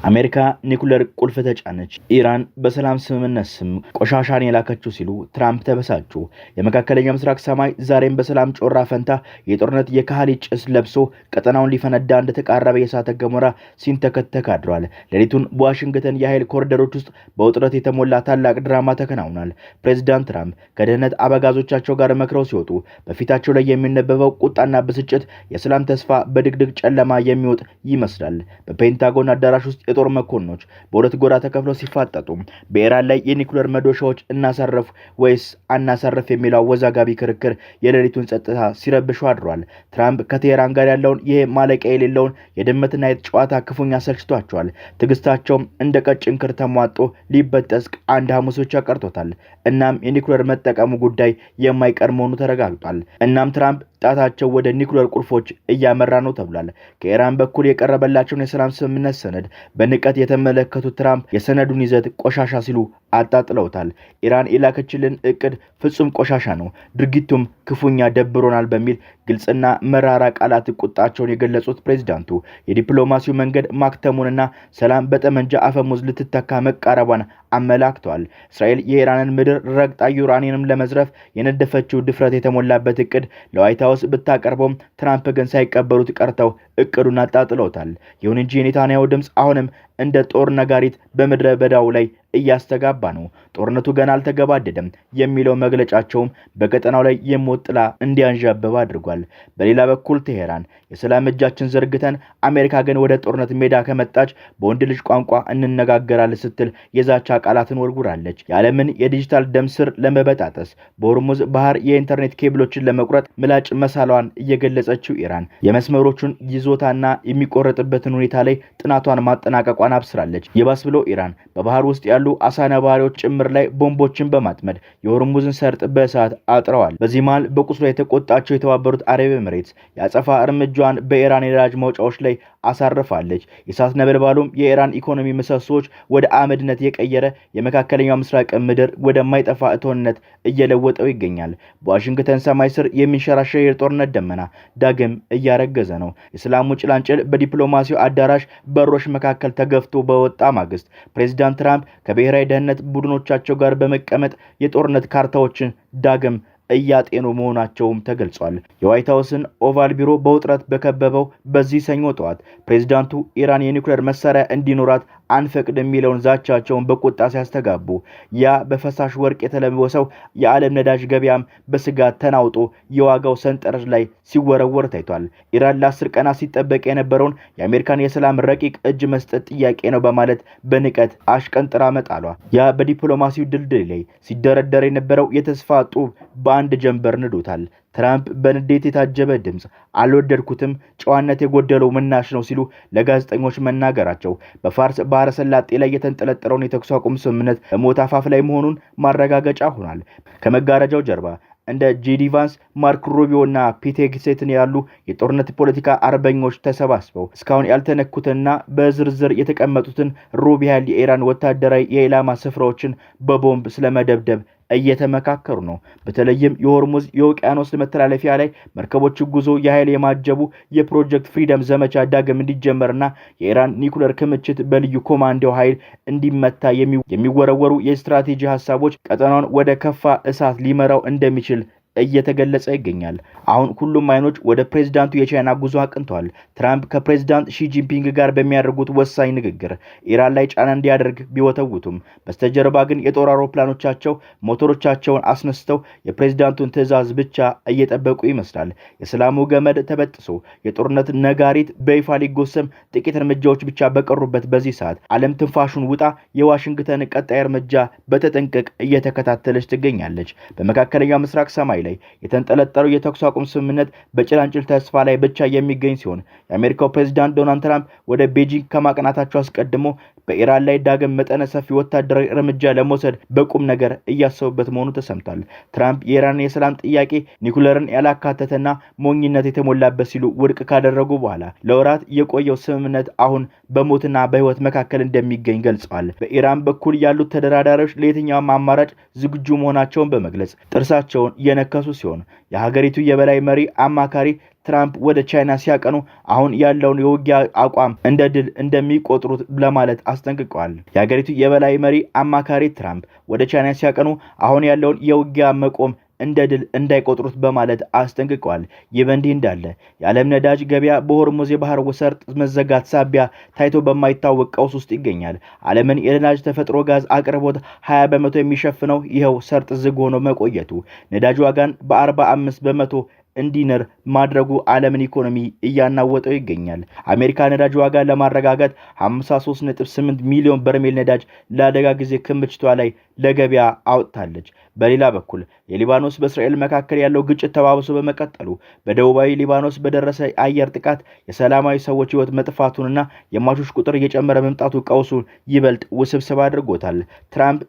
አሜሪካ ኒኩለር ቁልፍ ተጫነች፣ ኢራን በሰላም ስምምነት ስም ቆሻሻን የላከችው ሲሉ ትራምፕ ተበሳጩ። የመካከለኛው ምስራቅ ሰማይ ዛሬም በሰላም ጮራ ፈንታ የጦርነት የካህሊ ጭስ ለብሶ ቀጠናውን ሊፈነዳ እንደተቃረበ የእሳተ ገሞራ ሲንተከተክ አድሯል። ሌሊቱን በዋሽንግተን የኃይል ኮሪደሮች ውስጥ በውጥረት የተሞላ ታላቅ ድራማ ተከናውኗል። ፕሬዚዳንት ትራምፕ ከደህንነት አበጋዞቻቸው ጋር መክረው ሲወጡ በፊታቸው ላይ የሚነበበው ቁጣና ብስጭት የሰላም ተስፋ በድቅድቅ ጨለማ የሚወጥ ይመስላል። በፔንታጎን አዳራሽ ውስጥ የጦር መኮንኖች በሁለት ጎራ ተከፍለው ሲፋጠጡ በኢራን ላይ የኒኩለር መዶሻዎች እናሳረፍ ወይስ አናሳረፍ የሚለው አወዛጋቢ ክርክር የሌሊቱን ጸጥታ ሲረብሹ አድሯል። ትራምፕ ከቴሄራን ጋር ያለውን ይሄ ማለቂያ የሌለውን የድመትና የአይጥ ጨዋታ ክፉኛ ሰልችቷቸዋል። ትዕግስታቸውም እንደ ቀጭን ክር ተሟጦ ሊበጠስ አንድ ሐሙስ ብቻ ቀርቶታል። እናም የኒኩለር መጠቀሙ ጉዳይ የማይቀር መሆኑ ተረጋግጧል። እናም ትራምፕ ጣታቸው ወደ ኒኩለር ቁልፎች እያመራ ነው ተብሏል። ከኢራን በኩል የቀረበላቸውን የሰላም ስምምነት ሰነድ በንቀት የተመለከቱት ትራምፕ የሰነዱን ይዘት ቆሻሻ ሲሉ አጣጥለውታል። ኢራን የላከችልን እቅድ ፍጹም ቆሻሻ ነው፣ ድርጊቱም ክፉኛ ደብሮናል በሚል ግልጽና መራራ ቃላት ቁጣቸውን የገለጹት ፕሬዝዳንቱ የዲፕሎማሲው መንገድ ማክተሙንና ሰላም በጠመንጃ አፈሙዝ ልትተካ መቃረቧን አመላክተዋል። እስራኤል የኢራንን ምድር ረግጣ ዩራኒየም ለመዝረፍ የነደፈችው ድፍረት የተሞላበት እቅድ ለዋይት ሀውስ ብታቀርበውም ትራምፕ ግን ሳይቀበሉት ቀርተው እቅዱን አጣጥለውታል። ይሁን እንጂ የኔታንያሁ ድምፅ አሁንም እንደ ጦር ነጋሪት በምድረ በዳው ላይ እያስተጋባ ነው። ጦርነቱ ገና አልተገባደደም የሚለው መግለጫቸውም በቀጠናው ላይ የሞት ጥላ እንዲያንዣብብ አድርጓል። በሌላ በኩል ቴሄራን የሰላም እጃችን ዘርግተን አሜሪካ ግን ወደ ጦርነት ሜዳ ከመጣች በወንድ ልጅ ቋንቋ እንነጋገራለን ስትል የዛቻ ቃላትን ወርጉራለች። የዓለምን የዲጂታል ደም ስር ለመበጣጠስ በሆርሙዝ ባህር የኢንተርኔት ኬብሎችን ለመቁረጥ ምላጭ መሳሏን እየገለጸችው ኢራን የመስመሮቹን ይዞታና የሚቆረጥበትን ሁኔታ ላይ ጥናቷን ማጠናቀቋን አብስራለች። የባስ ብሎ ኢራን በባህር ውስጥ ያሉ አሳ ነባሪዎች ጭምር ላይ ቦምቦችን በማጥመድ የሆርሙዝን ሰርጥ በእሳት አጥረዋል። በዚህ መሃል በቁስሉ የተቆጣቸው የተባበሩት አረብ ኤምሬትስ የአጸፋ እርምጃዋን በኢራን የነዳጅ ማውጫዎች ላይ አሳርፋለች። የእሳት ነበልባሉም የኢራን ኢኮኖሚ ምሰሶች ወደ አመድነት የቀየረ የመካከለኛው ምስራቅ ምድር ወደማይጠፋ እቶንነት እየለወጠው ይገኛል። በዋሽንግተን ሰማይ ስር የሚንሸራሸር የጦርነት ደመና ዳግም እያረገዘ ነው። የሰላሙ ጭላንጭል በዲፕሎማሲው አዳራሽ በሮች መካከል ተገፍቶ በወጣ ማግስት ፕሬዚዳንት ትራምፕ ከብሔራዊ ደህንነት ቡድኖቻቸው ጋር በመቀመጥ የጦርነት ካርታዎችን ዳግም እያጤኑ መሆናቸውም ተገልጿል። የዋይት ሀውስን ኦቫል ቢሮ በውጥረት በከበበው በዚህ ሰኞ ጠዋት ፕሬዝዳንቱ ኢራን የኒውክሌር መሳሪያ እንዲኖራት አንፈቅድ የሚለውን ዛቻቸውን በቁጣ ሲያስተጋቡ ያ በፈሳሽ ወርቅ የተለወሰው የዓለም ነዳጅ ገበያም በስጋት ተናውጦ የዋጋው ሰንጠረዥ ላይ ሲወረወር ታይቷል። ኢራን ለ10 ቀናት ሲጠበቅ የነበረውን የአሜሪካን የሰላም ረቂቅ እጅ መስጠት ጥያቄ ነው በማለት በንቀት አሽቀንጥራ መጣሏ ያ በዲፕሎማሲው ድልድይ ላይ ሲደረደር የነበረው የተስፋ ጡብ በአንድ ጀንበር ንዶታል። ትራምፕ በንዴት የታጀበ ድምጽ አልወደድኩትም፣ ጨዋነት የጎደለው ምናሽ ነው ሲሉ ለጋዜጠኞች መናገራቸው በፋርስ ባህረ ሰላጤ ላይ የተንጠለጠለውን የተኩስ አቁም ስምምነት በሞት አፋፍ ላይ መሆኑን ማረጋገጫ ሆኗል። ከመጋረጃው ጀርባ እንደ ጄዲ ቫንስ፣ ማርክ ሩቢዮና ፒት ሄግሴትን ያሉ የጦርነት ፖለቲካ አርበኞች ተሰባስበው እስካሁን ያልተነኩትና በዝርዝር የተቀመጡትን ሩብ ያህል የኢራን ወታደራዊ የኢላማ ስፍራዎችን በቦምብ ስለመደብደብ እየተመካከሩ ነው። በተለይም የሆርሙዝ የውቅያኖስ መተላለፊያ ላይ መርከቦች ጉዞ የኃይል የማጀቡ የፕሮጀክት ፍሪደም ዘመቻ ዳግም እንዲጀመርና የኢራን ኒኩለር ክምችት በልዩ ኮማንዶ ኃይል እንዲመታ የሚወረወሩ የስትራቴጂ ሐሳቦች ቀጠናውን ወደ ከፋ እሳት ሊመራው እንደሚችል እየተገለጸ ይገኛል። አሁን ሁሉም አይኖች ወደ ፕሬዝዳንቱ የቻይና ጉዞ አቅንተዋል። ትራምፕ ከፕሬዝዳንት ሺ ጂንፒንግ ጋር በሚያደርጉት ወሳኝ ንግግር ኢራን ላይ ጫና እንዲያደርግ ቢወተውቱም በስተጀርባ ግን የጦር አውሮፕላኖቻቸው ሞተሮቻቸውን አስነስተው የፕሬዝዳንቱን ትዕዛዝ ብቻ እየጠበቁ ይመስላል። የሰላሙ ገመድ ተበጥሶ የጦርነት ነጋሪት በይፋ ሊጎሰም ጥቂት እርምጃዎች ብቻ በቀሩበት በዚህ ሰዓት ዓለም ትንፋሹን ውጣ የዋሽንግተን ቀጣይ እርምጃ በተጠንቀቅ እየተከታተለች ትገኛለች። በመካከለኛው ምስራቅ ሰማይ ላይ የተንጠለጠለው የተኩስ አቁም ስምምነት በጭላንጭል ተስፋ ላይ ብቻ የሚገኝ ሲሆን የአሜሪካው ፕሬዝዳንት ዶናልድ ትራምፕ ወደ ቤጂንግ ከማቅናታቸው አስቀድሞ በኢራን ላይ ዳግም መጠነ ሰፊ ወታደራዊ እርምጃ ለመውሰድ በቁም ነገር እያሰቡበት መሆኑ ተሰምቷል። ትራምፕ የኢራን የሰላም ጥያቄ ኒኩለርን ያላካተተና ሞኝነት የተሞላበት ሲሉ ውድቅ ካደረጉ በኋላ ለወራት የቆየው ስምምነት አሁን በሞትና በህይወት መካከል እንደሚገኝ ገልጸዋል። በኢራን በኩል ያሉት ተደራዳሪዎች ለየትኛውም አማራጭ ዝግጁ መሆናቸውን በመግለጽ ጥርሳቸውን የነከሱ ሲሆን የሀገሪቱ የበላይ መሪ አማካሪ ትራምፕ ወደ ቻይና ሲያቀኑ አሁን ያለውን የውጊያ አቋም እንደ ድል እንደሚቆጥሩት ለማለት አስጠንቅቀዋል። የሀገሪቱ የበላይ መሪ አማካሪ ትራምፕ ወደ ቻይና ሲያቀኑ አሁን ያለውን የውጊያ መቆም እንደ ድል እንዳይቆጥሩት በማለት አስጠንቅቀዋል። ይህ በእንዲህ እንዳለ የዓለም ነዳጅ ገበያ በሆርሙዝ የባህር ሰርጥ መዘጋት ሳቢያ ታይቶ በማይታወቅ ቀውስ ውስጥ ይገኛል። ዓለምን የነዳጅ ተፈጥሮ ጋዝ አቅርቦት 20 በመቶ የሚሸፍነው ይኸው ሰርጥ ዝግ ሆኖ መቆየቱ ነዳጅ ዋጋን በ45 በመቶ እንዲንር ማድረጉ ዓለምን ኢኮኖሚ እያናወጠው ይገኛል። አሜሪካ ነዳጅ ዋጋ ለማረጋጋት 53.8 ሚሊዮን በርሜል ነዳጅ ለአደጋ ጊዜ ክምችቷ ላይ ለገበያ አውጥታለች። በሌላ በኩል የሊባኖስ በእስራኤል መካከል ያለው ግጭት ተባብሶ በመቀጠሉ በደቡባዊ ሊባኖስ በደረሰ አየር ጥቃት የሰላማዊ ሰዎች ሕይወት መጥፋቱንና የሟቾች ቁጥር እየጨመረ መምጣቱ ቀውሱን ይበልጥ ውስብስብ አድርጎታል። ትራምፕ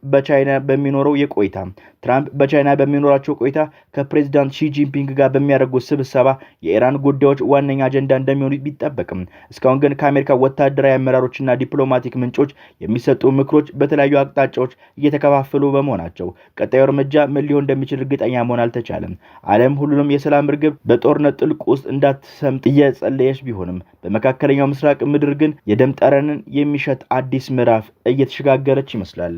በቻይና በሚኖራቸው ቆይታ ከፕሬዝዳንት ሺ ጂንፒንግ ጋር በሚያደርጉት ስብሰባ የኢራን ጉዳዮች ዋነኛ አጀንዳ እንደሚሆኑ ቢጠበቅም እስካሁን ግን ከአሜሪካ ወታደራዊ አመራሮችና ዲፕሎማቲክ ምንጮች የሚሰጡ ምክሮች በተለያዩ አቅጣጫዎች እየተከፋፈሉ በመሆናቸው ቀጣዩ እርምጃ ምን ሊሆን እንደሚችል እርግጠኛ መሆን አልተቻለም። ዓለም ሁሉንም የሰላም ርግብ በጦርነት ጥልቅ ውስጥ እንዳትሰምጥ እየጸለየች ቢሆንም በመካከለኛው ምስራቅ ምድር ግን የደም ጠረንን የሚሸት አዲስ ምዕራፍ እየተሸጋገረች ይመስላል።